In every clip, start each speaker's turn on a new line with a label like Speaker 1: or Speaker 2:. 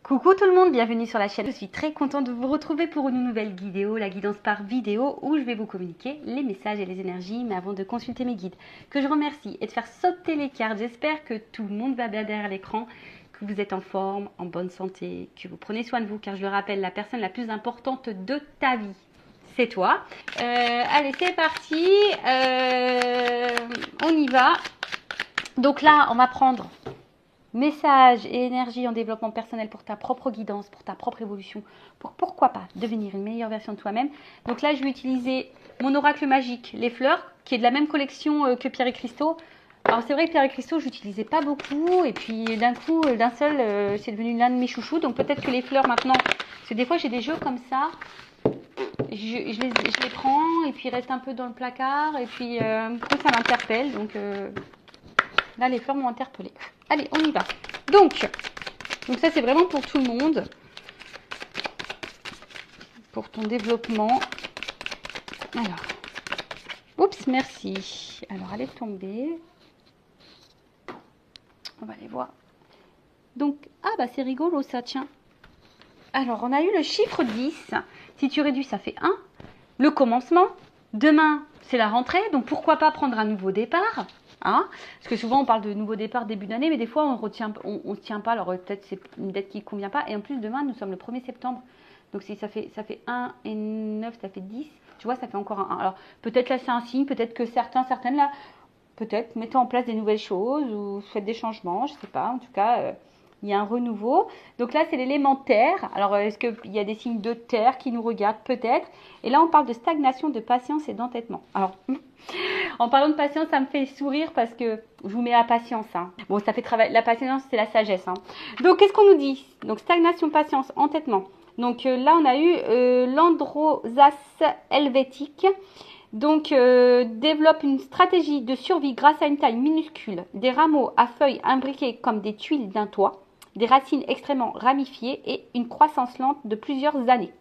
Speaker 1: Coucou tout le monde, bienvenue sur la chaîne. Je suis très contente de vous retrouver pour une nouvelle vidéo, la guidance par vidéo, où je vais vous communiquer les messages et les énergies, mais avant de consulter mes guides, que je remercie et de faire sauter les cartes. J'espère que tout le monde va bien derrière l'écran, que vous êtes en forme, en bonne santé, que vous prenez soin de vous, car je le rappelle, la personne la plus importante de ta vie, c'est toi. Allez, c'est parti, on y va. Donc là, on va prendre message et énergie en développement personnel pour ta propre guidance, pour ta propre évolution, pour pourquoi pas devenir une meilleure version de toi-même. Donc là, je vais utiliser mon oracle magique, les fleurs, qui est de la même collection que Pierre et Cristaux. Alors c'est vrai que Pierre et Cristaux, je n'utilisais pas beaucoup, et puis d'un coup, d'un seul, c'est devenu l'un de mes chouchous. Donc peut-être que les fleurs maintenant, parce que des fois j'ai des jeux comme ça, je les prends, et puis ils restent un peu dans le placard, et puis ça m'interpelle, donc là les fleurs m'ont interpellée. Allez, on y va. Donc ça, c'est vraiment pour tout le monde. Pour ton développement. Alors. Oups, merci. Alors, elle est tombée. On va aller voir. Donc, ah bah c'est rigolo ça, tiens. Alors, on a eu le chiffre 10. Si tu réduis, ça fait 1. Le commencement. Demain, c'est la rentrée. Donc, pourquoi pas prendre un nouveau départ ? Hein, parce que souvent on parle de nouveau départ début d'année, mais des fois on se tient pas, alors peut-être c'est une date qui ne convient pas. Et en plus demain nous sommes le 1er septembre, donc si ça fait 1 et 9, ça fait 10, tu vois, ça fait encore un 1. Alors peut-être là c'est un signe, peut-être que certaines là, peut-être mettez en place des nouvelles choses ou faites des changements, je sais pas, en tout cas il y a un renouveau. Donc là c'est l'élément terre. Alors est-ce qu'il y a des signes de terre qui nous regardent? Peut-être. Et là on parle de stagnation, de patience et d'entêtement. Alors en parlant de patience, ça me fait sourire parce que je vous mets la patience. Hein. Bon, ça fait travailler. La patience, c'est la sagesse. Hein. Donc, qu'est-ce qu'on nous dit? Donc, stagnation, patience, entêtement. Donc, là, on a eu l'Androsas helvétique. Donc, développe une stratégie de survie grâce à une taille minuscule, des rameaux à feuilles imbriqués comme des tuiles d'un toit, des racines extrêmement ramifiées et une croissance lente de plusieurs années.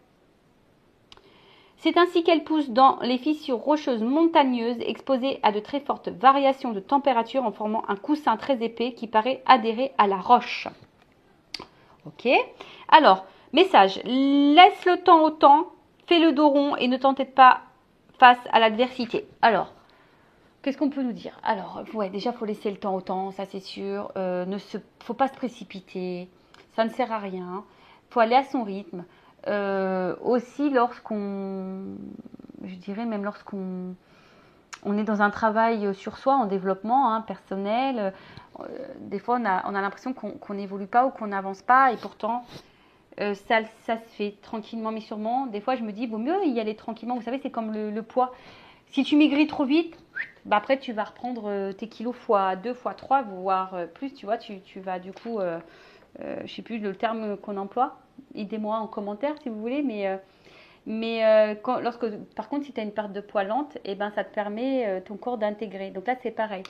Speaker 1: C'est ainsi qu'elle pousse dans les fissures rocheuses montagneuses exposées à de très fortes variations de température en formant un coussin très épais qui paraît adhérer à la roche. Ok. Alors, message. Laisse le temps au temps, fais le dos rond et ne t'entête pas face à l'adversité. Alors, qu'est-ce qu'on peut nous dire? Alors, ouais, déjà, il faut laisser le temps au temps, ça c'est sûr. Faut pas se précipiter, ça ne sert à rien. Il faut aller à son rythme. Aussi je dirais même lorsqu'on est dans un travail sur soi, en développement personnel, des fois on a l'impression qu'on n'évolue pas ou qu'on n'avance pas et pourtant ça se fait tranquillement mais sûrement. Des fois je me dis, vaut mieux y aller tranquillement, vous savez c'est comme le poids. Si tu maigris trop vite, bah après tu vas reprendre tes kilos fois 2, fois 3, voire plus, tu vois, tu vas du coup, je sais plus le terme qu'on emploie, aidez-moi en commentaire si vous voulez, par contre si tu as une perte de poids lente, et ben ça te permet ton corps d'intégrer. Donc là c'est pareil.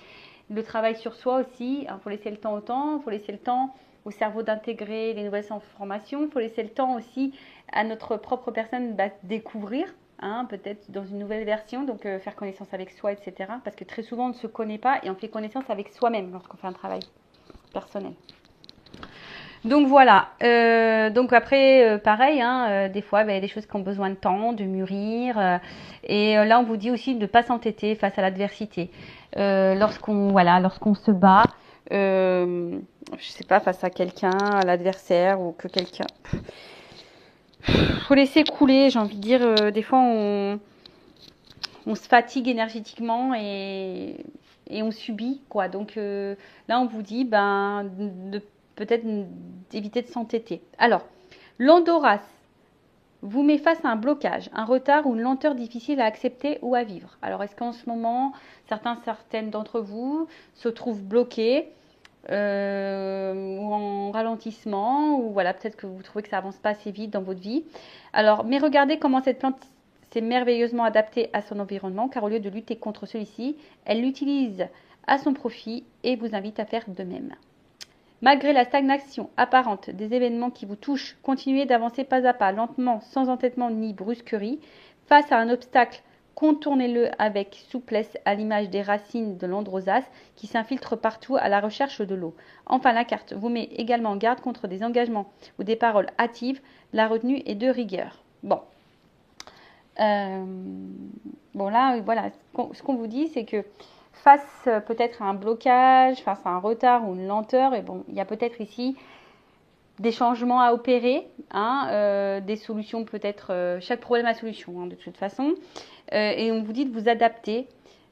Speaker 1: Le travail sur soi aussi, il faut laisser le temps au temps, il faut laisser le temps au cerveau d'intégrer les nouvelles informations, il faut laisser le temps aussi à notre propre personne de découvrir. Peut-être dans une nouvelle version, donc faire connaissance avec soi, etc. Parce que très souvent on ne se connaît pas et on fait connaissance avec soi-même lorsqu'on fait un travail personnel. Donc voilà, donc après pareil, des fois il y a des choses qui ont besoin de temps, de mûrir, et là on vous dit aussi de ne pas s'entêter face à l'adversité. Lorsqu'on se bat, je sais pas, face à quelqu'un, à l'adversaire ou que quelqu'un... Faut laisser couler, j'ai envie de dire, des fois on se fatigue énergétiquement et on subit quoi. Donc là on vous dit peut-être d'éviter de s'entêter. Alors, l'Andoras vous met face à un blocage, un retard ou une lenteur difficile à accepter ou à vivre. Alors, est-ce qu'en ce moment, certaines d'entre vous se trouvent bloqués ou en ralentissement, ou voilà, peut-être que vous trouvez que ça avance pas assez vite dans votre vie. Alors, mais regardez comment cette plante s'est merveilleusement adaptée à son environnement, car au lieu de lutter contre celui-ci, elle l'utilise à son profit et vous invite à faire de même. Malgré la stagnation apparente des événements qui vous touchent, continuez d'avancer pas à pas, lentement, sans entêtement ni brusquerie. Face à un obstacle Contournez-le avec souplesse à l'image des racines de l'androsace qui s'infiltrent partout à la recherche de l'eau. Enfin, la carte vous met également en garde contre des engagements ou des paroles hâtives. La retenue est de rigueur. Bon. Bon là, voilà, ce qu'on vous dit, c'est que face peut-être à un blocage, face à un retard ou une lenteur, et bon, il y a peut-être ici des changements à opérer, hein, des solutions peut-être, chaque problème a solution, hein, de toute façon, et on vous dit de vous adapter,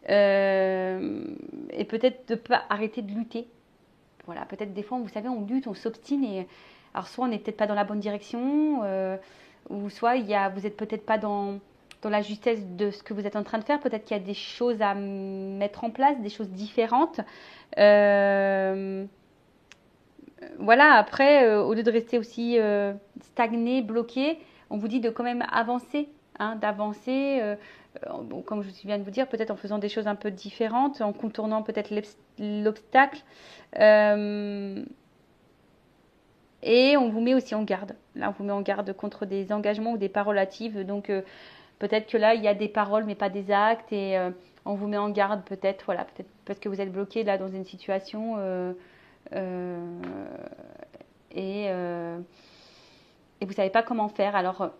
Speaker 1: et peut-être de ne pas arrêter de lutter. Voilà, peut-être des fois, vous savez, on lutte, on s'obstine, et alors soit on n'est peut-être pas dans la bonne direction, ou soit vous n'êtes peut-être pas dans la justesse de ce que vous êtes en train de faire. Peut-être qu'il y a des choses à mettre en place, des choses différentes. Voilà, après, au lieu de rester aussi stagné, bloqué, on vous dit de quand même avancer, hein, d'avancer, bon, comme je viens de vous dire, peut-être en faisant des choses un peu différentes, en contournant peut-être l'obstacle. Et on vous met aussi en garde. Là, on vous met en garde contre des engagements ou des paroles hâtives. Donc, peut-être que là, il y a des paroles, mais pas des actes. Et on vous met en garde peut-être, voilà, peut-être parce que vous êtes bloqué là dans une situation. Et vous ne savez pas comment faire. Alors,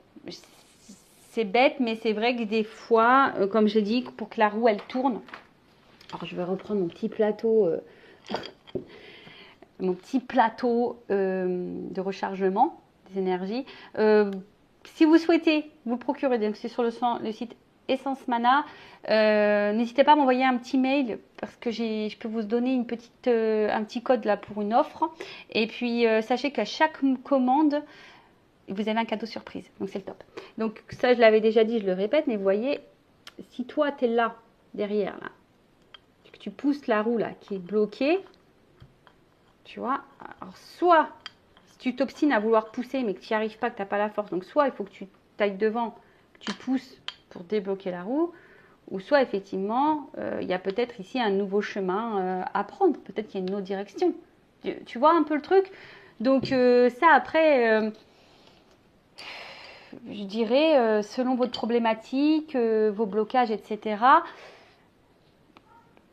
Speaker 1: c'est bête, mais c'est vrai que des fois, comme je l'ai dit, pour que la roue, elle tourne. Alors, je vais reprendre mon petit plateau... de rechargement des énergies. Si vous souhaitez vous procurer, donc c'est sur le site Essence Mana, n'hésitez pas à m'envoyer un petit mail parce que je peux vous donner un petit code là pour une offre. Et puis sachez qu'à chaque commande, vous avez un cadeau surprise. Donc c'est le top. Donc ça, je l'avais déjà dit, je le répète, mais vous voyez, si toi tu es là, derrière, là, que tu pousses la roue là qui est bloquée, tu vois, alors soit si tu t'obstines à vouloir pousser mais que tu n'y arrives pas, que tu n'as pas la force, donc soit il faut que tu tailles devant, que tu pousses pour débloquer la roue, ou soit effectivement il y a peut-être ici un nouveau chemin à prendre, peut-être qu'il y a une autre direction. Tu vois un peu le truc. Donc ça après, je dirais, selon votre problématique, vos blocages, etc.,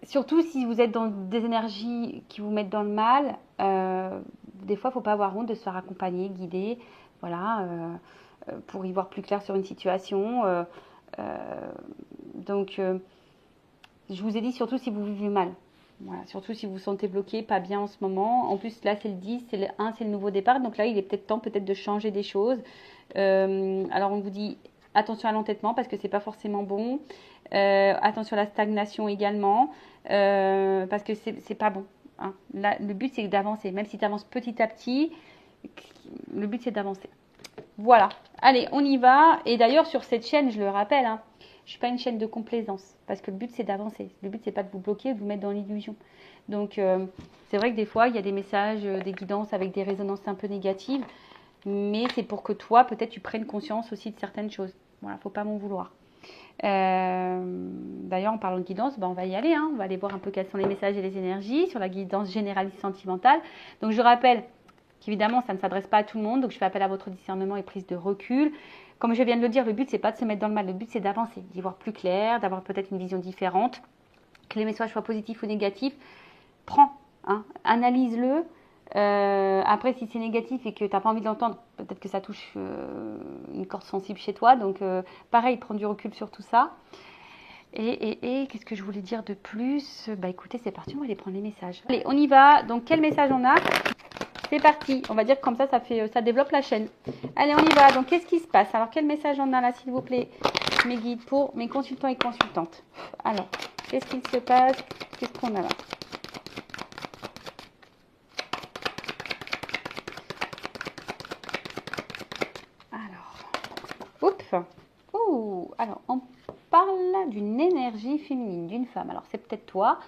Speaker 1: surtout si vous êtes dans des énergies qui vous mettent dans le mal, des fois, il ne faut pas avoir honte de se faire accompagner, guider, voilà, pour y voir plus clair sur une situation. Donc, je vous ai dit, surtout si vous vivez mal. Voilà, surtout si vous vous sentez bloqué, pas bien en ce moment. En plus, là, c'est le 10, c'est le 1, c'est le nouveau départ. Donc là, il est peut-être temps de changer des choses. Alors, on vous dit attention à l'entêtement parce que c'est pas forcément bon. Attention à la stagnation également parce que c'est pas bon. Hein. Là, le but, c'est d'avancer. Même si tu avances petit à petit, le but, c'est d'avancer. Voilà. Allez, on y va. Et d'ailleurs, sur cette chaîne, je le rappelle, hein, je ne suis pas une chaîne de complaisance. Parce que le but, c'est d'avancer. Le but, c'est pas de vous bloquer, de vous mettre dans l'illusion. Donc, c'est vrai que des fois, il y a des messages, des guidances avec des résonances un peu négatives. Mais c'est pour que toi, peut-être, tu prennes conscience aussi de certaines choses. Voilà, faut pas m'en vouloir. D'ailleurs, en parlant de guidance, on va y aller. Hein. On va aller voir un peu quels sont les messages et les énergies sur la guidance généraliste sentimentale. Donc, je rappelle qu'évidemment, ça ne s'adresse pas à tout le monde. Donc, je fais appel à votre discernement et prise de recul. Comme je viens de le dire, le but, c'est pas de se mettre dans le mal. Le but, c'est d'avancer, d'y voir plus clair, d'avoir peut-être une vision différente. Que les messages soient positifs ou négatifs, prends, hein, analyse-le. Après, si c'est négatif et que tu n'as pas envie de l'entendre, peut-être que ça touche une corde sensible chez toi. Donc, pareil, prends du recul sur tout ça. Et qu'est-ce que je voulais dire de plus? Bah écoutez, c'est parti, on va aller prendre les messages. Allez, on y va. Donc, quel message on a? C'est parti. On va dire que comme ça développe la chaîne. Allez, on y va. Donc, qu'est-ce qui se passe? Alors, quel message on a là, s'il vous plaît, mes guides, pour mes consultants et consultantes? Alors, qu'est-ce qu'il se passe? Qu'est-ce qu'on a là? Alors, on parle d'une énergie féminine, d'une femme. Alors, c'est peut-être toi,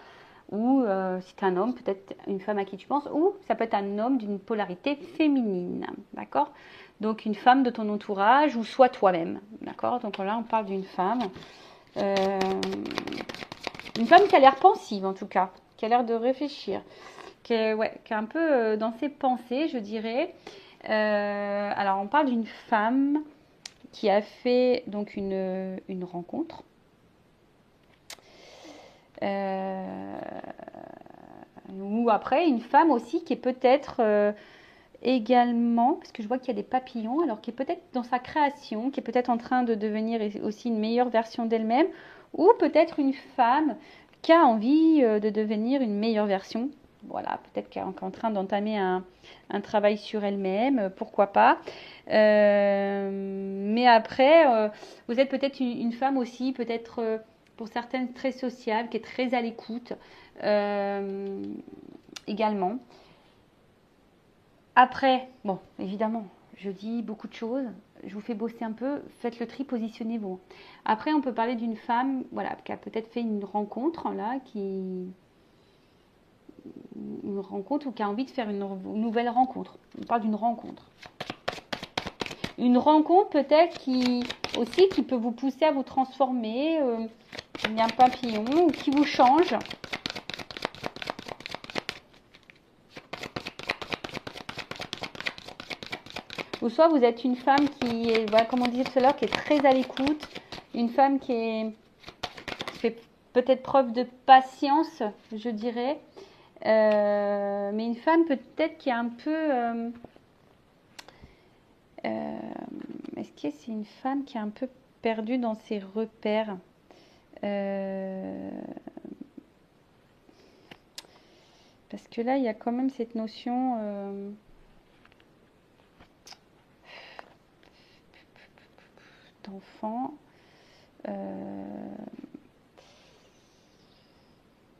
Speaker 1: ou si tu es un homme, peut-être une femme à qui tu penses, ou ça peut être un homme d'une polarité féminine, d'accord? Donc, une femme de ton entourage, ou soit toi-même, d'accord? Donc là, on parle d'une femme qui a l'air pensive, en tout cas, qui a l'air de réfléchir, qui est un peu dans ses pensées, je dirais. Alors, on parle d'une femme qui a fait donc une rencontre, Ou après, une femme aussi qui est peut-être également, parce que je vois qu'il y a des papillons, alors qui est peut-être dans sa création, qui est peut-être en train de devenir aussi une meilleure version d'elle-même, ou peut-être une femme qui a envie de devenir une meilleure version. Voilà, peut-être qu'elle est en train d'entamer un travail sur elle-même, pourquoi pas. Mais après, vous êtes peut-être une femme aussi, peut-être pour certaines très sociable, qui est très à l'écoute également. Après, bon, évidemment, je dis beaucoup de choses, je vous fais bosser un peu, faites le tri, positionnez-vous. Après, on peut parler d'une femme, voilà, qui a peut-être fait une rencontre, là, une rencontre ou qui a envie de faire une nouvelle rencontre. On parle d'une rencontre. Une rencontre peut-être aussi qui peut vous pousser à vous transformer, il y a un papillon, ou qui vous change. Ou soit vous êtes une femme qui est, voilà, comme on disait tout à l'heure, qui est très à l'écoute, une femme qui fait peut-être preuve de patience, je dirais, mais une femme peut-être qui est un peu... est-ce que c'est une femme qui est un peu perdue dans ses repères parce que là, il y a quand même cette notion d'enfant.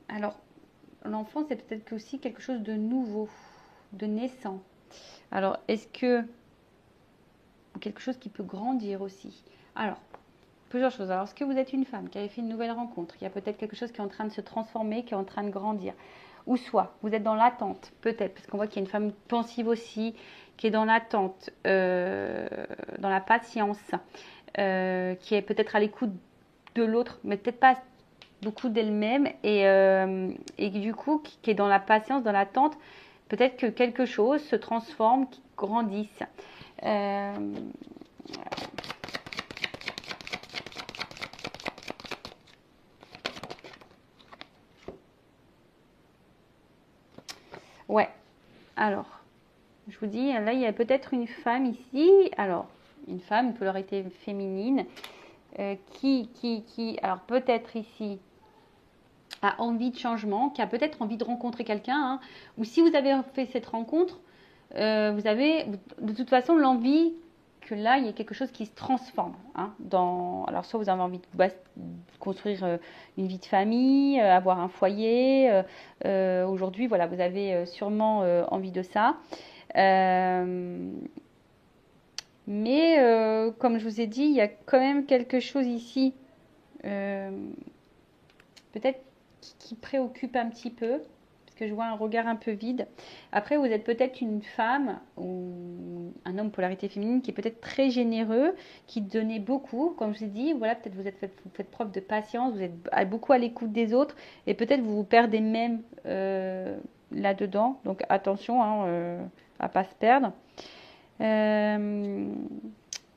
Speaker 1: Alors, l'enfant, c'est peut-être aussi quelque chose de nouveau, de naissant. Alors, est-ce que quelque chose qui peut grandir aussi? Alors, plusieurs choses. Alors, est-ce que vous êtes une femme qui avait fait une nouvelle rencontre? Il y a peut-être quelque chose qui est en train de se transformer, qui est en train de grandir. Ou soit, vous êtes dans l'attente, peut-être, parce qu'on voit qu'il y a une femme pensive aussi, qui est dans l'attente, dans la patience, qui est peut-être à l'écoute de l'autre, mais peut-être pas beaucoup d'elle-même, et du coup, qui est dans la patience, dans l'attente, peut-être que quelque chose se transforme, qui grandisse. Ouais, alors, je vous dis, là, il y a peut-être une femme ici, alors, une femme, une polarité féminine, alors peut-être ici, a envie de changement, qui a peut-être envie de rencontrer quelqu'un, hein, ou si vous avez fait cette rencontre, vous avez de toute façon l'envie que là, il y ait quelque chose qui se transforme. Hein, alors, soit vous avez envie de construire une vie de famille, avoir un foyer. Aujourd'hui, voilà, vous avez sûrement envie de ça. Mais comme je vous ai dit, il y a quand même quelque chose ici, peut-être qui préoccupe un petit peu, parce que je vois un regard un peu vide. Après, vous êtes peut-être une femme ou un homme polarité féminine qui est peut-être très généreux, qui donnait beaucoup, comme je vous ai dit. Voilà, peut-être vous faites preuve de patience, vous êtes beaucoup à l'écoute des autres, et peut-être vous vous perdez même là-dedans. Donc attention à pas se perdre.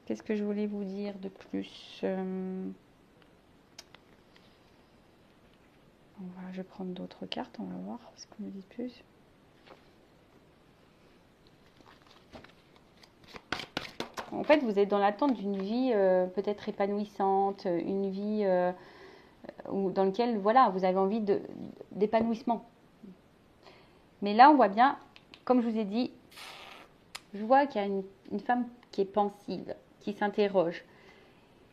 Speaker 1: Qu'est-ce que je voulais vous dire de plus je vais prendre d'autres cartes, on va voir ce qu'on me dit plus. En fait, vous êtes dans l'attente d'une vie peut-être épanouissante, une vie dans laquelle voilà, vous avez envie d'épanouissement. Mais là, on voit bien, comme je vous ai dit, je vois qu'il y a une femme qui est pensive, qui s'interroge.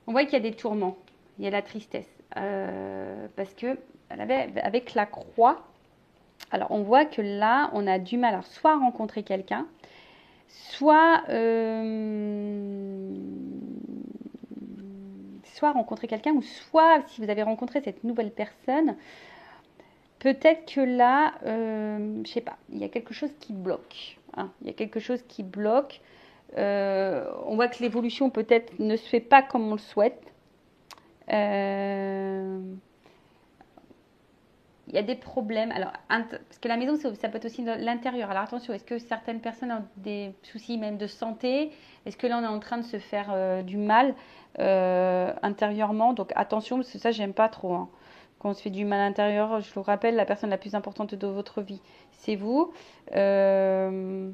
Speaker 1: On voit qu'il y a des tourments, il y a la tristesse. Parce que avec la croix, alors on voit que là, on a du mal à soit rencontrer quelqu'un, soit rencontrer quelqu'un, ou soit si vous avez rencontré cette nouvelle personne, peut-être que là, je sais pas, il y a quelque chose qui bloque. Hein, il y a quelque chose qui bloque. On voit que l'évolution peut-être ne se fait pas comme on le souhaite. Il y a des problèmes. Alors, parce que la maison, ça peut être aussi l'intérieur. Alors attention, est-ce que certaines personnes ont des soucis même de santé? Est-ce que là, on est en train de se faire du mal intérieurement? Donc attention, parce que ça, j'aime pas trop. Hein. Quand on se fait du mal à l'intérieur, je vous rappelle, la personne la plus importante de votre vie, c'est vous. Euh,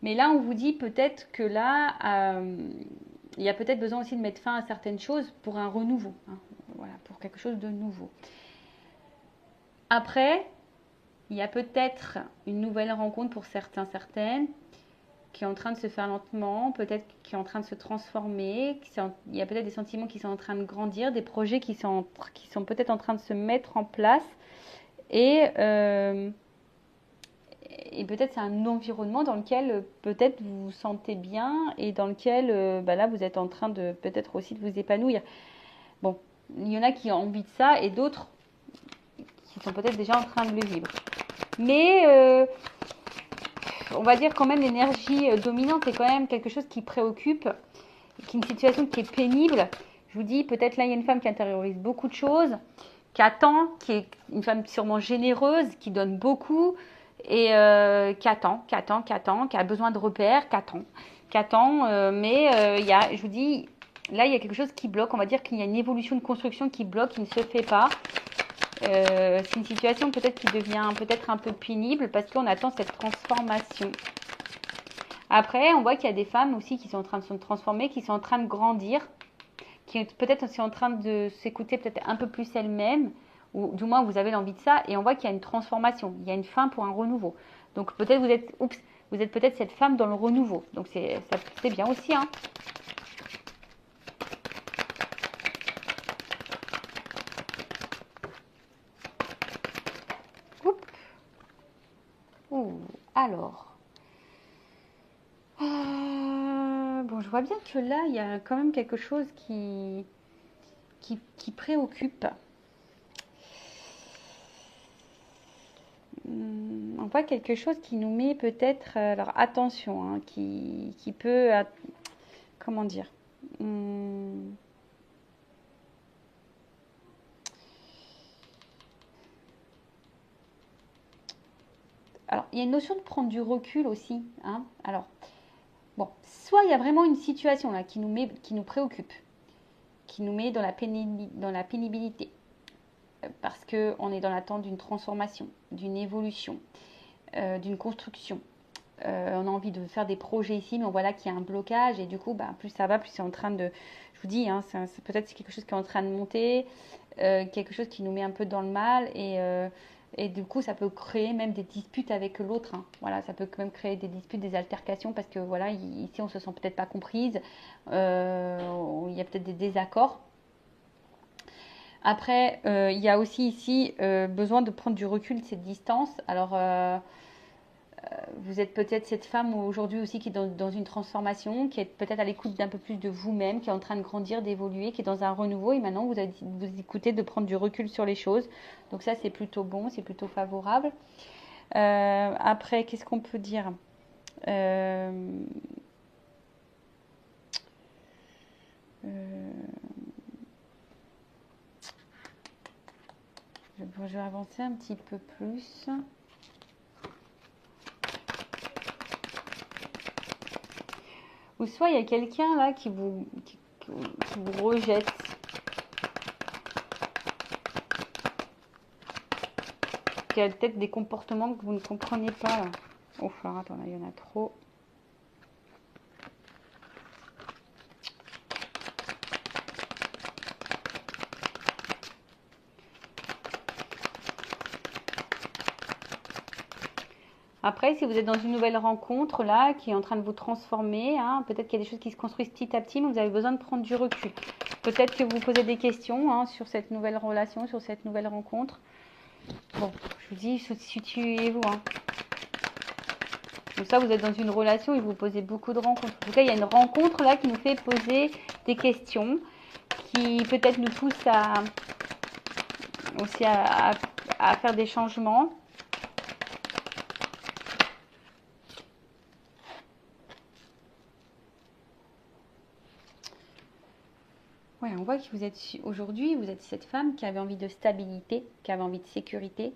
Speaker 1: Mais là, on vous dit peut-être que là, il y a peut-être besoin aussi de mettre fin à certaines choses pour un renouveau, hein. Voilà, pour quelque chose de nouveau. Après, il y a peut-être une nouvelle rencontre pour certains, certaines, qui est en train de se faire lentement, peut-être qui est en train de se transformer. Il y a peut-être des sentiments qui sont en train de grandir, des projets qui sont peut-être en train de se mettre en place. Et, euh, et peut-être c'est un environnement dans lequel peut-être vous vous sentez bien et dans lequel bah là vous êtes en train de peut-être aussi de vous épanouir. Bon, il y en a qui ont envie de ça et d'autres qui sont peut-être déjà en train de le vivre. Mais on va dire quand même l'énergie dominante est quand même quelque chose qui préoccupe, qui est une situation qui est pénible. Je vous dis, peut-être là il y a une femme qui intériorise beaucoup de choses, qui attend, qui est une femme sûrement généreuse, qui donne beaucoup et qui attend, qui a besoin de repères, qui attend. Mais il y a, je vous dis, là il y a quelque chose qui bloque. On va dire qu'il y a une évolution de construction qui bloque, qui ne se fait pas. C'est une situation peut-être qui devient peut-être un peu pénible parce qu'on attend cette transformation. Après, on voit qu'il y a des femmes aussi qui sont en train de se transformer, qui sont en train de grandir, qui peut-être aussi en train de s'écouter peut-être un peu plus elles-mêmes, ou du moins vous avez l'envie de ça, et on voit qu'il y a une transformation, il y a une fin pour un renouveau. Donc peut-être vous êtes peut-être cette femme dans le renouveau. Donc c'est bien aussi, hein. Oups. Ouh, alors. Bon, je vois bien que là, il y a quand même quelque chose qui préoccupe. On voit quelque chose qui nous met peut-être, alors attention, hein, qui peut, comment dire, alors il y a une notion de prendre du recul aussi, hein. Alors bon, soit il y a vraiment une situation là qui nous préoccupe, qui nous met dans dans la pénibilité, parce que on est dans l'attente d'une transformation, d'une évolution, d'une construction. On a envie de faire des projets ici, mais on voit là qu'il y a un blocage et du coup, bah, plus ça va, plus c'est en train de, je vous dis, hein, peut-être c'est quelque chose qui est en train de monter, quelque chose qui nous met un peu dans le mal et du coup, ça peut créer même des disputes avec l'autre, hein. Voilà, ça peut même créer des disputes, des altercations parce que voilà, ici on se sent peut-être pas comprise, il y a peut-être des désaccords. Après, il y a aussi ici besoin de prendre du recul, cette distance. Alors, vous êtes peut-être cette femme aujourd'hui aussi qui est dans une transformation, qui est peut-être à l'écoute d'un peu plus de vous-même, qui est en train de grandir, d'évoluer, qui est dans un renouveau et maintenant vous écoutez de prendre du recul sur les choses. Donc ça, c'est plutôt bon, c'est plutôt favorable. Après, qu'est-ce qu'on peut dire? Euh, euh, je vais avancer un petit peu plus. Ou soit il y a quelqu'un là qui vous rejette, qui a peut-être des comportements que vous ne comprenez pas là. Oh, alors attends, là, il y en a trop. Après, si vous êtes dans une nouvelle rencontre là, qui est en train de vous transformer, hein, peut-être qu'il y a des choses qui se construisent petit à petit, mais vous avez besoin de prendre du recul. Peut-être que vous vous posez des questions, hein, sur cette nouvelle relation, sur cette nouvelle rencontre. Bon, je vous dis, situez-vous, hein. Donc ça, vous êtes dans une relation et vous posez beaucoup de rencontres. En tout cas, il y a une rencontre là qui nous fait poser des questions, qui peut-être nous pousse aussi à faire des changements. Ouais, on voit que vous êtes aujourd'hui, vous êtes cette femme qui avait envie de stabilité, qui avait envie de sécurité,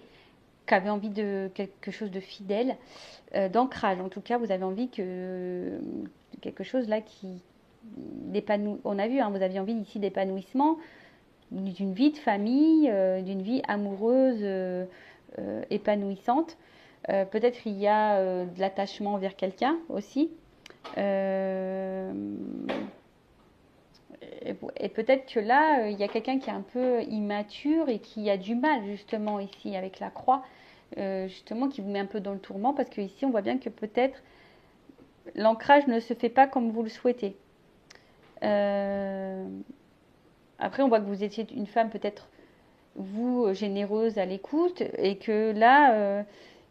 Speaker 1: qui avait envie de quelque chose de fidèle, d'ancrage. En tout cas, vous avez envie que quelque chose là on a vu, hein, vous aviez envie ici d'épanouissement, d'une vie de famille, d'une vie amoureuse épanouissante. Peut-être il y a de l'attachement envers quelqu'un aussi. Euh, et peut-être que là, il y a quelqu'un qui est un peu immature et qui a du mal justement ici avec la croix, justement qui vous met un peu dans le tourment parce que ici on voit bien que peut-être l'ancrage ne se fait pas comme vous le souhaitez. Euh, Après, on voit que vous étiez une femme peut-être vous généreuse à l'écoute et que là,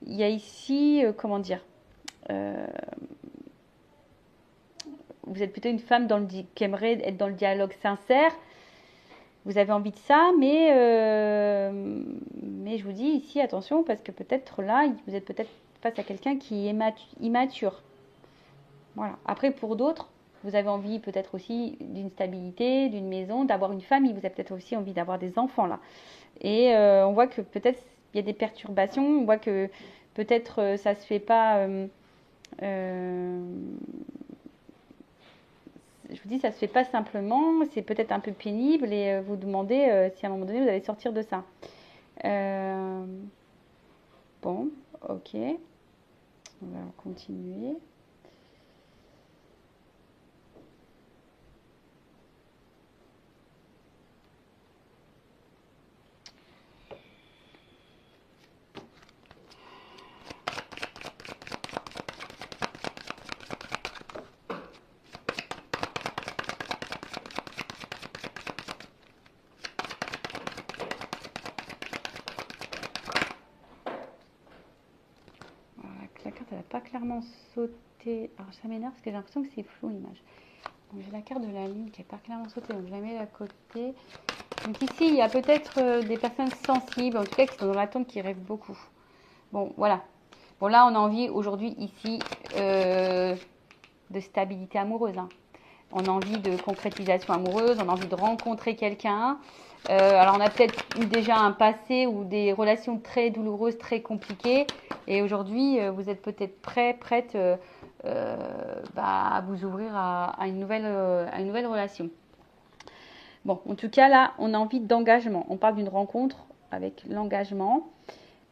Speaker 1: il y a ici, comment dire, euh, vous êtes plutôt une femme qui aimerait être dans le dialogue sincère. Vous avez envie de ça, mais je vous dis ici, attention, parce que peut-être là, vous êtes peut-être face à quelqu'un qui est immature. Voilà. Après, pour d'autres, vous avez envie peut-être aussi d'une stabilité, d'une maison, d'avoir une famille. Vous avez peut-être aussi envie d'avoir des enfants là. Et on voit que peut-être il y a des perturbations. On voit que peut-être ça se fait pas. Euh, je vous dis, ça se fait pas simplement. C'est peut-être un peu pénible et vous demandez si à un moment donné vous allez sortir de ça. Euh, bon, ok. On va continuer. Voilà, la carte, elle n'a pas clairement sauté. Alors ça m'énerve parce que j'ai l'impression que c'est flou l'image. Donc j'ai la carte de la lune qui n'est pas clairement sautée, donc je la mets à côté. Donc ici, il y a peut-être des personnes sensibles, en tout cas qui sont dans l'attente, qui rêvent beaucoup. Bon, voilà. Bon, là, on a envie aujourd'hui, ici, de stabilité amoureuse. Hein. On a envie de concrétisation amoureuse, on a envie de rencontrer quelqu'un. Alors, on a peut-être eu déjà un passé ou des relations très douloureuses, très compliquées. Et aujourd'hui, vous êtes peut-être prête à vous ouvrir à une nouvelle relation. Bon, en tout cas, là, on a envie d'engagement. On parle d'une rencontre avec l'engagement.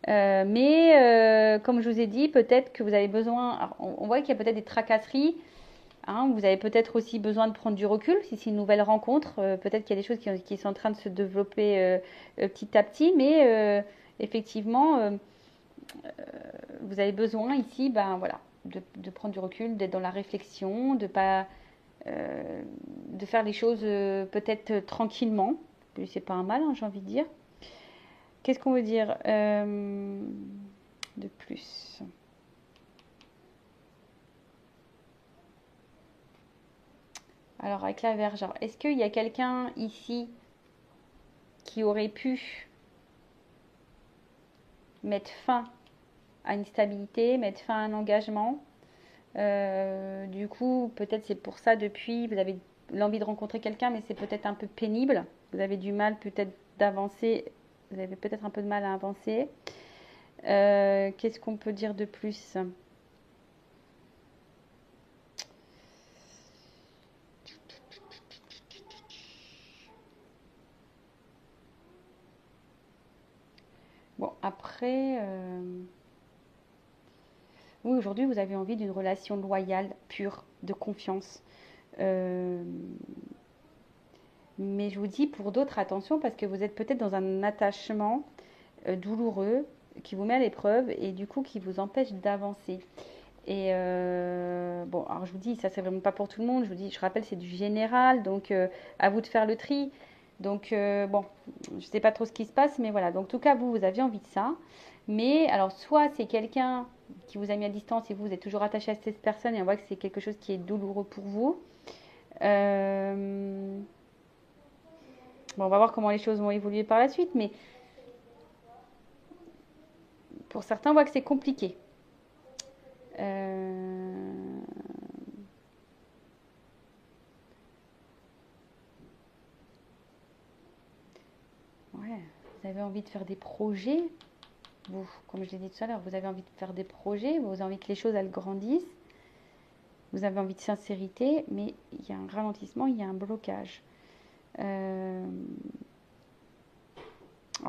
Speaker 1: Mais comme je vous ai dit, peut-être que vous avez besoin. On voit qu'il y a peut-être des tracasseries. Hein, vous avez peut-être aussi besoin de prendre du recul si c'est une nouvelle rencontre. Peut-être qu'il y a des choses qui sont en train de se développer petit à petit. Mais effectivement, vous avez besoin ici voilà, de prendre du recul, d'être dans la réflexion, de faire les choses peut-être tranquillement. C'est pas un mal, hein, j'ai envie de dire. Qu'est-ce qu'on veut dire de plus? Alors, avec la Vierge, est-ce qu'il y a quelqu'un ici qui aurait pu mettre fin à une stabilité, mettre fin à un engagement? Du coup, peut-être c'est pour ça depuis, vous avez l'envie de rencontrer quelqu'un, mais c'est peut-être un peu pénible. Vous avez du mal peut-être d'avancer. Vous avez peut-être un peu de mal à avancer. Qu'est-ce qu'on peut dire de plus? Bon, après, oui, aujourd'hui, vous avez envie d'une relation loyale, pure, de confiance. Euh, mais je vous dis pour d'autres, attention, parce que vous êtes peut-être dans un attachement douloureux qui vous met à l'épreuve et du coup qui vous empêche d'avancer. Et bon, alors je vous dis, ça c'est vraiment pas pour tout le monde. Je vous dis, je rappelle, c'est du général, donc à vous de faire le tri. Donc bon, je sais pas trop ce qui se passe, mais voilà. Donc en tout cas, vous aviez envie de ça. Mais alors, soit c'est quelqu'un qui vous a mis à distance et vous êtes toujours attaché à cette personne et on voit que c'est quelque chose qui est douloureux pour vous. Euh, Bon, on va voir comment les choses vont évoluer par la suite, mais pour certains, on voit que c'est compliqué. Euh, Ouais, vous avez envie de faire des projets, vous, comme je l'ai dit tout à l'heure, vous avez envie de faire des projets, vous avez envie que les choses elles grandissent. Vous avez envie de sincérité, mais il y a un ralentissement, il y a un blocage. Alors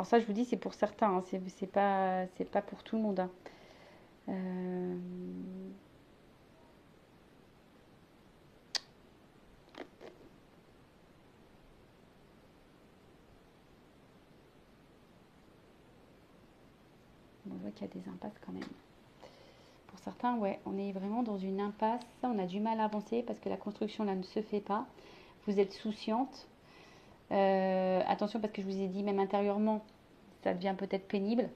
Speaker 1: ça, je vous dis, c'est pour certains, hein, c'est pas pour tout le monde, hein. On voit qu'il y a des impasses quand même. Pour certains, ouais, on est vraiment dans une impasse. On a du mal à avancer parce que la construction là ne se fait pas. Vous êtes souciante. Attention parce que je vous ai dit, même intérieurement, ça devient peut-être pénible.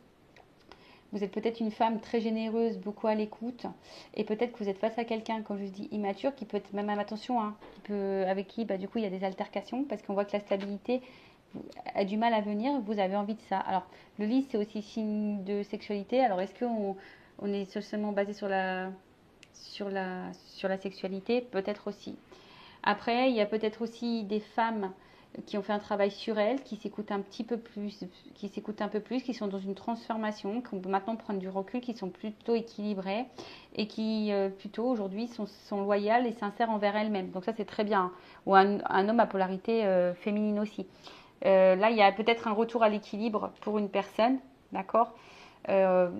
Speaker 1: Vous êtes peut-être une femme très généreuse, beaucoup à l'écoute, et peut-être que vous êtes face à quelqu'un, comme je vous dis, immature, qui peut être même, attention, hein, avec qui, bah, du coup, il y a des altercations, parce qu'on voit que la stabilité a du mal à venir, vous avez envie de ça. Alors, le lit, c'est aussi signe de sexualité. Alors, est-ce qu'on est seulement basé sur la sexualité? Peut-être aussi. Après, il y a peut-être aussi des femmes qui ont fait un travail sur elles, qui s'écoutent un petit peu plus, qui sont dans une transformation, qui vont maintenant prendre du recul, qui sont plutôt équilibrées et qui plutôt aujourd'hui sont loyales et sincères envers elles-mêmes. Donc ça c'est très bien. Ou un homme à polarité féminine aussi. Là il y a peut-être un retour à l'équilibre pour une personne, d'accord, dans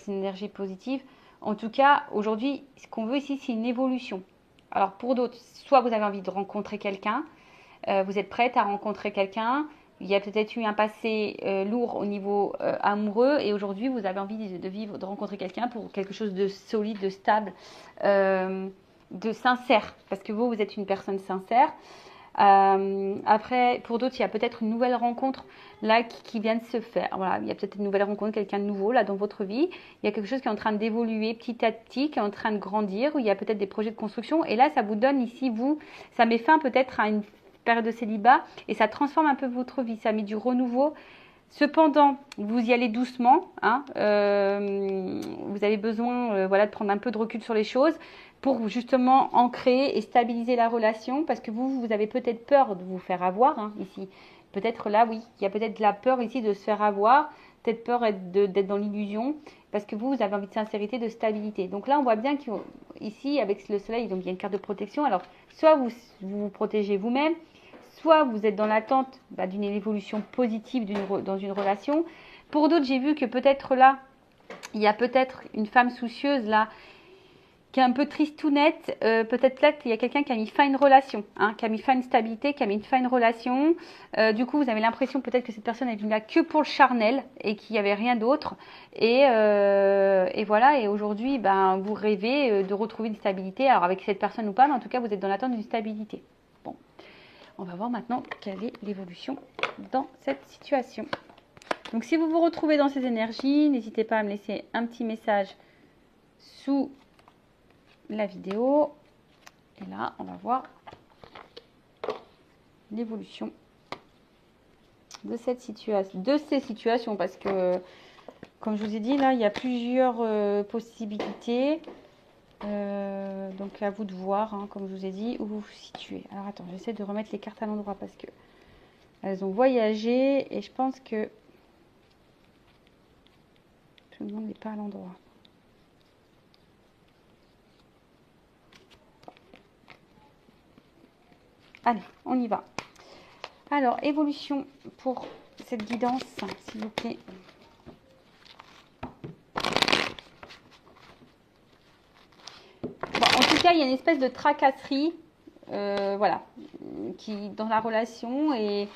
Speaker 1: une énergie positive. En tout cas, aujourd'hui, ce qu'on veut ici, c'est une évolution. Alors pour d'autres, soit vous avez envie de rencontrer quelqu'un, vous êtes prête à rencontrer quelqu'un, il y a peut-être eu un passé lourd au niveau amoureux et aujourd'hui vous avez envie de rencontrer quelqu'un pour quelque chose de solide, de stable, de sincère, parce que vous êtes une personne sincère. Après, pour d'autres, il y a peut-être une nouvelle rencontre là qui vient de se faire. Voilà, il y a peut-être une nouvelle rencontre, quelqu'un de nouveau là dans votre vie. Il y a quelque chose qui est en train d'évoluer petit à petit, qui est en train de grandir, où il y a peut-être des projets de construction. Et là, ça vous donne ici, ça met fin peut-être à une période de célibat et ça transforme un peu votre vie. Ça met du renouveau. Cependant, vous y allez doucement, hein, vous avez besoin voilà, de prendre un peu de recul sur les choses pour justement ancrer et stabiliser la relation parce que vous avez peut-être peur de vous faire avoir hein, ici. Peut-être là, oui, il y a peut-être la peur ici de se faire avoir, peut-être peur d'être dans l'illusion parce que vous avez envie de sincérité, de stabilité. Donc là, on voit bien qu'ici, avec le soleil, donc il y a une carte de protection. Alors, soit vous vous protégez vous-même, soit vous êtes dans l'attente d'une évolution positive dans une relation. Pour d'autres, j'ai vu que peut-être là, il y a peut-être une femme soucieuse là, qui est un peu tristounette. Peut-être là qu'il y a quelqu'un qui a mis fin à une relation, hein, qui a mis fin à une stabilité, qui a mis fin à une relation. Du coup, vous avez l'impression peut-être que cette personne est venue là que pour le charnel et qu'il n'y avait rien d'autre. Et voilà, et aujourd'hui, vous rêvez de retrouver une stabilité. Alors avec cette personne ou pas, mais en tout cas, vous êtes dans l'attente d'une stabilité. Bon. On va voir maintenant quelle est l'évolution dans cette situation. Donc si vous vous retrouvez dans ces énergies, n'hésitez pas à me laisser un petit message sous la vidéo. Et là, on va voir l'évolution de cette situation, de ces situations, parce que, comme je vous ai dit, là, il y a plusieurs possibilités. Donc à vous de voir, hein, comme je vous ai dit, où vous vous situez. Alors attends, j'essaie de remettre les cartes à l'endroit parce que elles ont voyagé et je pense que tout le monde n'est pas à l'endroit. Allez, on y va. Alors, évolution pour cette guidance, s'il vous plaît. Bon, en tout cas, il y a une espèce de tracasserie, voilà, qui dans la relation et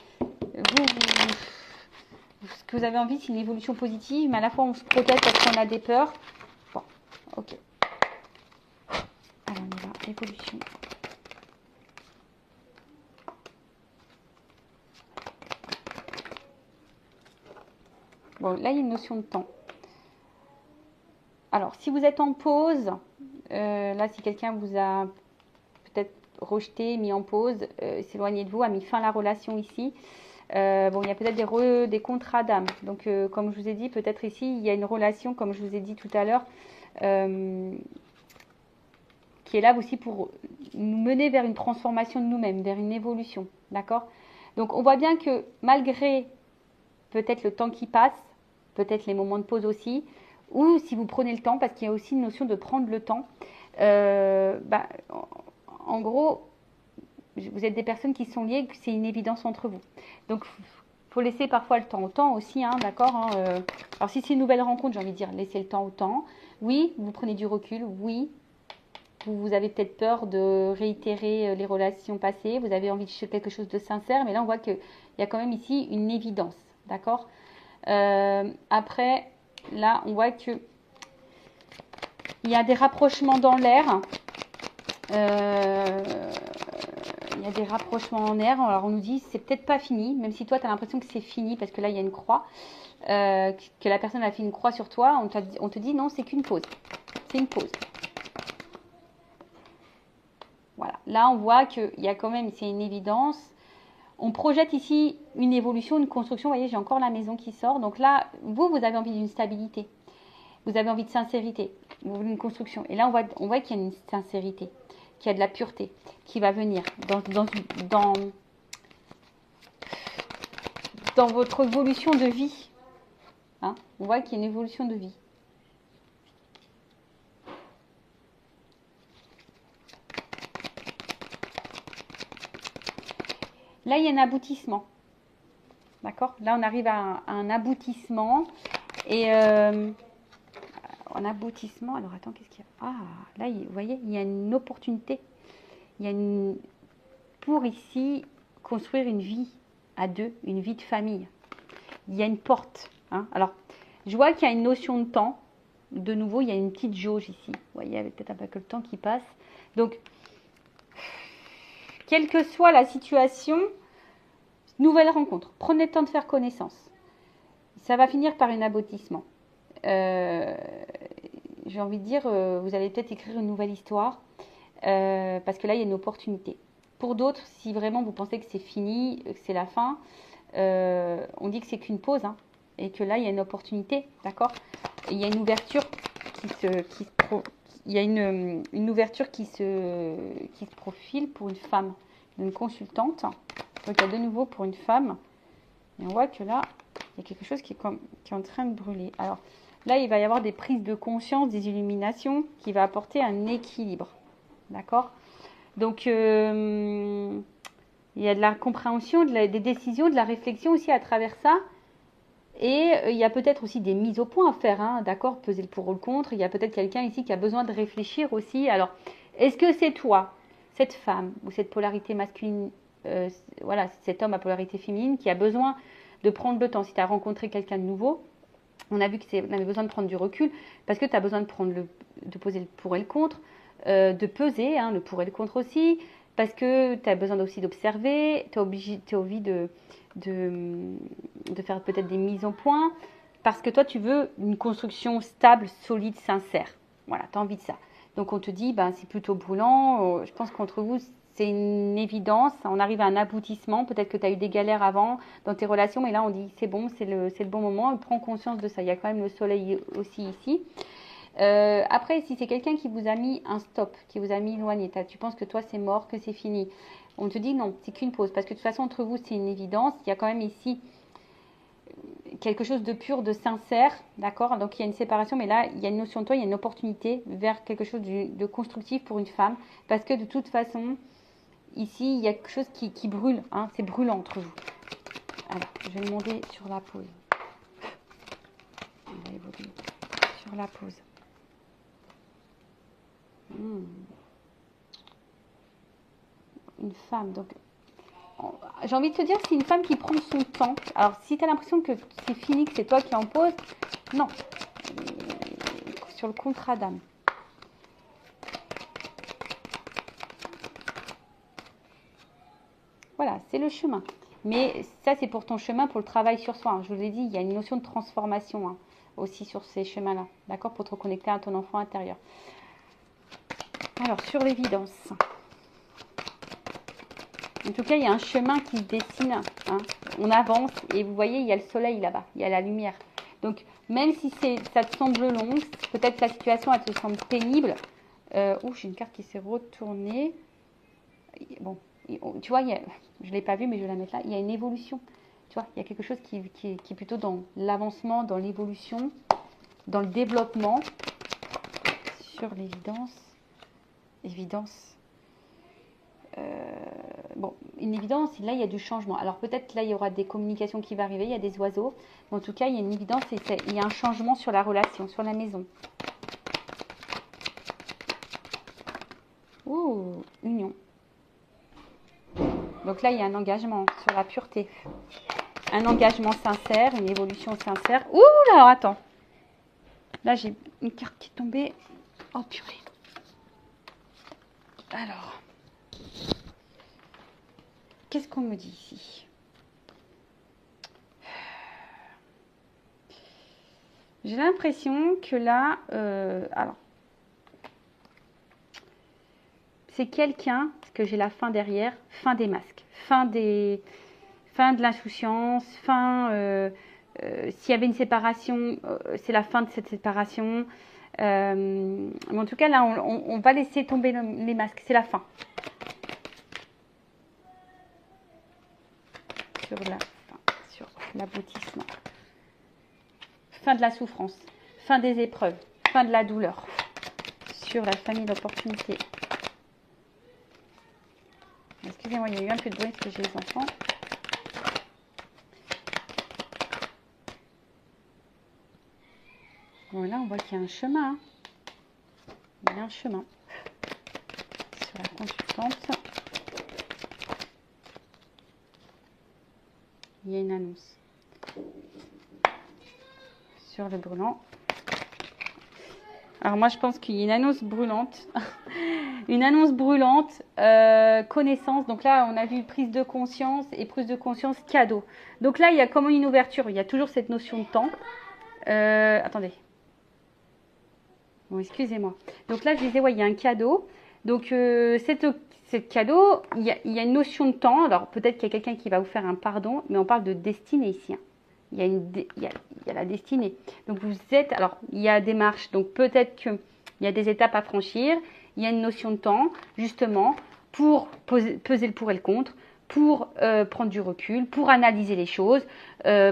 Speaker 1: ce que vous avez envie, c'est une évolution positive, mais à la fois on se protège parce qu'on a des peurs. Bon, ok. Alors on y va, évolution. Bon, là il y a une notion de temps. Alors, si vous êtes en pause, là si quelqu'un vous a peut-être rejeté, mis en pause, s'éloigné de vous, a mis fin à la relation ici. Bon, il y a peut-être des contrats d'âme. Donc, comme je vous ai dit, peut-être ici, il y a une relation, comme je vous ai dit tout à l'heure, qui est là aussi pour nous mener vers une transformation de nous-mêmes, vers une évolution. D'accord? Donc, on voit bien que malgré peut-être le temps qui passe, peut-être les moments de pause aussi, ou si vous prenez le temps, parce qu'il y a aussi une notion de prendre le temps, En gros, vous êtes des personnes qui sont liées, que c'est une évidence entre vous. Donc, faut laisser parfois le temps au temps aussi, hein, d'accord, hein, alors, si c'est une nouvelle rencontre, j'ai envie de dire, laissez le temps au temps. Oui, vous prenez du recul. Oui, vous avez peut-être peur de réitérer les relations passées. Vous avez envie de quelque chose de sincère. Mais là, on voit qu'il y a quand même ici une évidence, d'accord. Après, là, on voit que il y a des rapprochements dans l'air. Il y a des rapprochements en air. Alors, on nous dit, c'est peut-être pas fini, même si toi, tu as l'impression que c'est fini, parce que là, il y a une croix. Que la personne a fait une croix sur toi, on te dit non, c'est qu'une pause. C'est une pause. Voilà. Là, on voit qu'il y a quand même, c'est une évidence. On projette ici une évolution, une construction. Vous voyez, j'ai encore la maison qui sort. Donc là, vous avez envie d'une stabilité. Vous avez envie de sincérité. Vous voulez une construction. Et là, on voit qu'il y a une sincérité, qu'il y a de la pureté qui va venir dans votre évolution de vie. Hein, on voit qu'il y a une évolution de vie. Là, il y a un aboutissement. D'accord? Là, on arrive à un aboutissement. Et un aboutissement. Alors, attends, qu'est-ce qu'il y a? Ah, là, vous voyez, il y a une opportunité. Il y a pour ici construire une vie à deux, une vie de famille. Il y a une porte. Hein. Alors, je vois qu'il y a une notion de temps. De nouveau, il y a une petite jauge ici. Vous voyez, avec peut-être un peu que le temps qui passe. Donc, quelle que soit la situation, nouvelle rencontre. Prenez le temps de faire connaissance. Ça va finir par un aboutissement. J'ai envie de dire, vous allez peut-être écrire une nouvelle histoire. Parce que là, il y a une opportunité. Pour d'autres, si vraiment vous pensez que c'est fini, que c'est la fin, on dit que c'est qu'une pause. Hein, et que là, il y a une opportunité. D'accord? Il y a une ouverture il y a une ouverture qui se profile pour une femme, une consultante. Donc, il y a de nouveau pour une femme. Et on voit que là, il y a quelque chose qui est en train de brûler. Alors, là, il va y avoir des prises de conscience, des illuminations qui va apporter un équilibre. D'accord? Donc, il y a de la compréhension, des décisions, de la réflexion aussi à travers ça. Et il y a peut-être aussi des mises au point à faire, hein, d'accord, peser le pour ou le contre. Il y a peut-être quelqu'un ici qui a besoin de réfléchir aussi. Alors, est-ce que c'est toi, cette femme ou cette polarité masculine, voilà, cet homme à polarité féminine qui a besoin de prendre le temps? Si tu as rencontré quelqu'un de nouveau, on a vu qu'on avait besoin de prendre du recul parce que tu as besoin de poser le pour et le contre, de peser, hein, le pour et le contre aussi, parce que tu as besoin aussi d'observer, tu as envie de faire peut-être des mises au point, parce que toi, tu veux une construction stable, solide, sincère. Voilà, tu as envie de ça. Donc, on te dit, ben, c'est plutôt brûlant. Je pense qu'entre vous, c'est une évidence. On arrive à un aboutissement. Peut-être que tu as eu des galères avant dans tes relations, mais là, on dit, c'est bon, c'est le bon moment. Prends conscience de ça. Il y a quand même le soleil aussi ici. Après, si c'est quelqu'un qui vous a mis un stop, qui vous a mis éloigné, tu penses que toi, c'est mort, que c'est fini. On te dit non, c'est qu'une pause. Parce que de toute façon, entre vous, c'est une évidence. Il y a quand même ici quelque chose de pur, de sincère, d'accord? Donc il y a une séparation, mais là il y a une notion de toi, il y a une opportunité vers quelque chose de constructif pour une femme, parce que de toute façon, ici il y a quelque chose qui brûle, hein, c'est brûlant entre vous. Alors, je vais demander sur la pause. On va évoluer sur la pause. Une femme, donc j'ai envie de te dire, c'est une femme qui prend son temps. Alors, si tu as l'impression que c'est fini, que c'est toi qui es en pause, non. Sur le contrat d'âme. Voilà, c'est le chemin. Mais ça, c'est pour ton chemin, pour le travail sur soi. Je vous ai dit, il y a une notion de transformation hein, aussi sur ces chemins-là. D'accord? Pour te reconnecter à ton enfant intérieur. Alors, sur l'évidence. En tout cas, il y a un chemin qui se dessine. Hein. On avance et vous voyez, il y a le soleil là-bas. Il y a la lumière. Donc, même si ça te semble long, peut-être que la situation, elle te semble pénible. J'ai une carte qui s'est retournée. Bon, tu vois, je ne l'ai pas vue, mais je vais la mettre là. Il y a une évolution. Tu vois, il y a quelque chose qui est plutôt dans l'avancement, dans l'évolution, dans le développement. Sur l'évidence. évidence. Bon, une évidence, là, il y a du changement. Alors, peut-être là, il y aura des communications qui vont arriver, il y a des oiseaux. Mais en tout cas, il y a une évidence et il y a un changement sur la relation, sur la maison. Ouh, union. Donc là, il y a un engagement sur la pureté. Un engagement sincère, une évolution sincère. Ouh, là, alors attends. Là, j'ai une carte qui est tombée. Oh, purée. Alors, qu'est-ce qu'on me dit ici? J'ai l'impression que là, alors, c'est quelqu'un, parce que j'ai la fin derrière, fin des masques, fin de l'insouciance, s'il y avait une séparation, c'est la fin de cette séparation. Mais en tout cas, là, on va laisser tomber les masques, c'est la fin. Sur l'aboutissement. Fin de la souffrance, fin des épreuves, fin de la douleur. Sur la famille d'opportunité. Excusez-moi, il y a eu un peu de bruit parce que j'ai les enfants. Bon, là, on voit qu'il y a un chemin. Il y a un chemin. Sur la consultante. Il y a une annonce. Sur le brûlant. Alors moi, je pense qu'il y a une annonce brûlante. Une annonce brûlante, connaissance. Donc là, on a vu prise de conscience et prise de conscience cadeau. Donc là, il y a comme une ouverture. Il y a toujours cette notion de temps. Attendez. Bon, excusez-moi. Donc là, je disais, ouais, il y a un cadeau. Donc, cette cadeau, il y a une notion de temps. Alors, peut-être qu'il y a quelqu'un qui va vous faire un pardon, mais on parle de destinée ici. Hein. Il y a la destinée. Donc, vous êtes... Alors, il y a des marches. Donc, peut-être qu'il y a des étapes à franchir. Il y a une notion de temps, justement, pour peser le pour et le contre, pour prendre du recul, pour analyser les choses,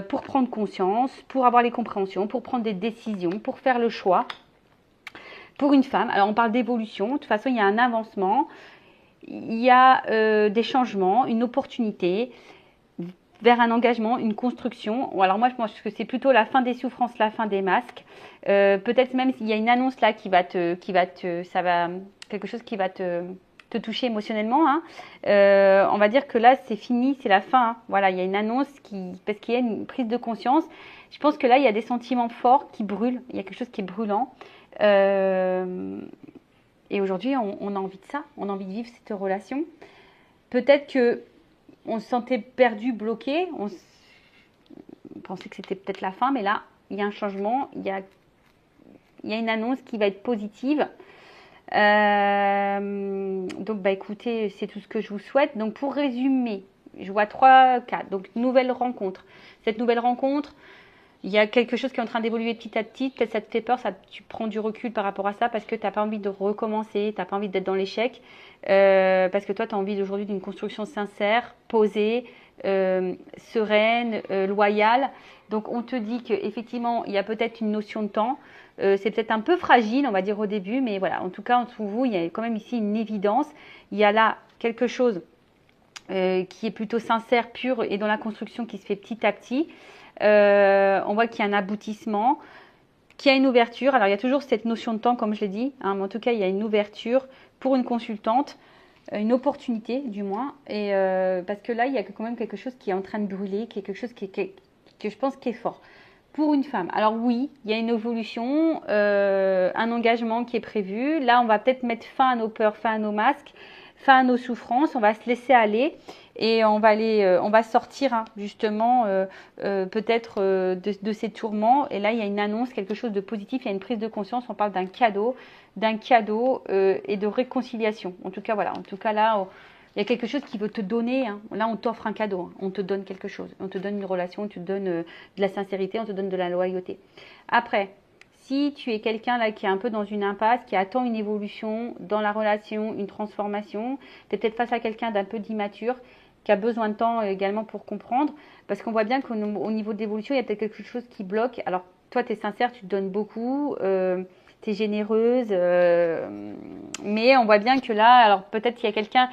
Speaker 1: pour prendre conscience, pour avoir les compréhensions, pour prendre des décisions, pour faire le choix. Pour une femme, alors on parle d'évolution, de toute façon il y a un avancement, il y a des changements, une opportunité vers un engagement, une construction. Alors moi je pense que c'est plutôt la fin des souffrances, la fin des masques. Peut-être même s'il y a une annonce là quelque chose qui va te toucher émotionnellement. Hein. On va dire que là c'est fini, c'est la fin. Hein. Voilà, il y a une annonce parce qu'il y a une prise de conscience. Je pense que là il y a des sentiments forts qui brûlent, il y a quelque chose qui est brûlant. Et aujourd'hui, on a envie de ça, on a envie de vivre cette relation. Peut-être que on se sentait perdu, bloqué, on pensait que c'était peut-être la fin, mais là, il y a un changement, il y a une annonce qui va être positive. Donc, bah, écoutez, c'est tout ce que je vous souhaite. Donc, pour résumer, je vois 3 cas. Donc, nouvelle rencontre. Cette nouvelle rencontre, il y a quelque chose qui est en train d'évoluer petit à petit. Peut-être ça te fait peur, tu prends du recul par rapport à ça parce que tu n'as pas envie de recommencer, tu n'as pas envie d'être dans l'échec. Parce que toi, tu as envie aujourd'hui d'une construction sincère, posée, sereine, loyale. Donc, on te dit qu'effectivement, il y a peut-être une notion de temps. C'est peut-être un peu fragile, on va dire au début, mais voilà. En tout cas, entre vous, il y a quand même ici une évidence. Il y a là quelque chose qui est plutôt sincère, pur et dans la construction qui se fait petit à petit. On voit qu'il y a un aboutissement, qu'il y a une ouverture. Alors, il y a toujours cette notion de temps, comme je l'ai dit. Hein, mais en tout cas, il y a une ouverture pour une consultante, une opportunité du moins. Et parce que là, il y a quand même quelque chose qui est en train de brûler, quelque chose que je pense qui est fort. Pour une femme. Alors oui, il y a une évolution, un engagement qui est prévu. Là, on va peut-être mettre fin à nos peurs, fin à nos masques, fin à nos souffrances. On va se laisser aller. Et on va sortir hein, justement peut-être de ces tourments. Et là, il y a une annonce, quelque chose de positif, il y a une prise de conscience. On parle d'un cadeau et de réconciliation. En tout cas, voilà. En tout cas, là, il y a quelque chose qui veut te donner. Hein. Là, on t'offre un cadeau. Hein. On te donne quelque chose. On te donne une relation, on te donne de la sincérité, on te donne de la loyauté. Après, si tu es quelqu'un là qui est un peu dans une impasse, qui attend une évolution dans la relation, une transformation, tu es peut-être face à quelqu'un d'un peu d'immature, qui a besoin de temps également pour comprendre, parce qu'on voit bien qu'au niveau de l'évolution, il y a peut-être quelque chose qui bloque. Alors, toi, tu es sincère, tu te donnes beaucoup, tu es généreuse, mais on voit bien que là, alors peut-être qu'il y a quelqu'un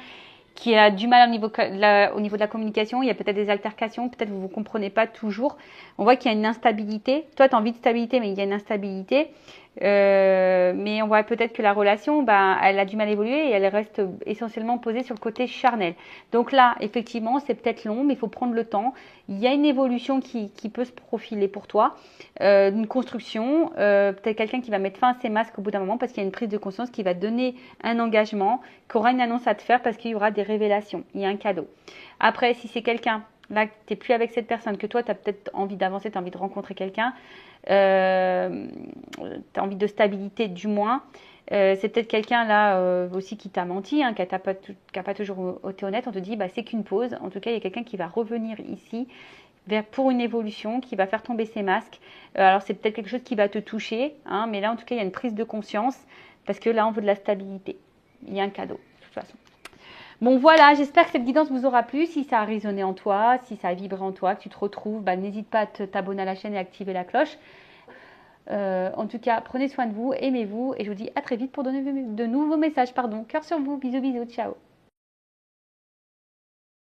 Speaker 1: qui a du mal au niveau de la communication, il y a peut-être des altercations, peut-être que vous ne vous comprenez pas toujours. On voit qu'il y a une instabilité. Toi, tu as envie de stabilité, mais il y a une instabilité. Mais on voit peut-être que la relation, elle a du mal à évoluer et elle reste essentiellement posée sur le côté charnel. Donc là, effectivement, c'est peut-être long, mais il faut prendre le temps. Il y a une évolution qui peut se profiler pour toi, une construction, peut-être quelqu'un qui va mettre fin à ses masques au bout d'un moment parce qu'il y a une prise de conscience qui va donner un engagement, qui aura une annonce à te faire parce qu'il y aura des révélations, il y a un cadeau. Après, si c'est quelqu'un, là, tu n'es plus avec cette personne, que toi, tu as peut-être envie d'avancer, tu as envie de rencontrer quelqu'un, tu as envie de stabilité du moins, c'est peut-être quelqu'un là aussi qui t'a menti, qui n'a pas toujours été honnête, on te dit c'est qu'une pause, en tout cas il y a quelqu'un qui va revenir ici pour une évolution, qui va faire tomber ses masques, alors c'est peut-être quelque chose qui va te toucher, mais là en tout cas il y a une prise de conscience, parce que là on veut de la stabilité, il y a un cadeau de toute façon. Bon voilà, j'espère que cette guidance vous aura plu. Si ça a résonné en toi, si ça a vibré en toi, que tu te retrouves, n'hésite pas à t'abonner à la chaîne et activer la cloche. En tout cas, prenez soin de vous, aimez-vous et je vous dis à très vite pour de nouveaux messages. Cœur sur vous, bisous bisous, ciao.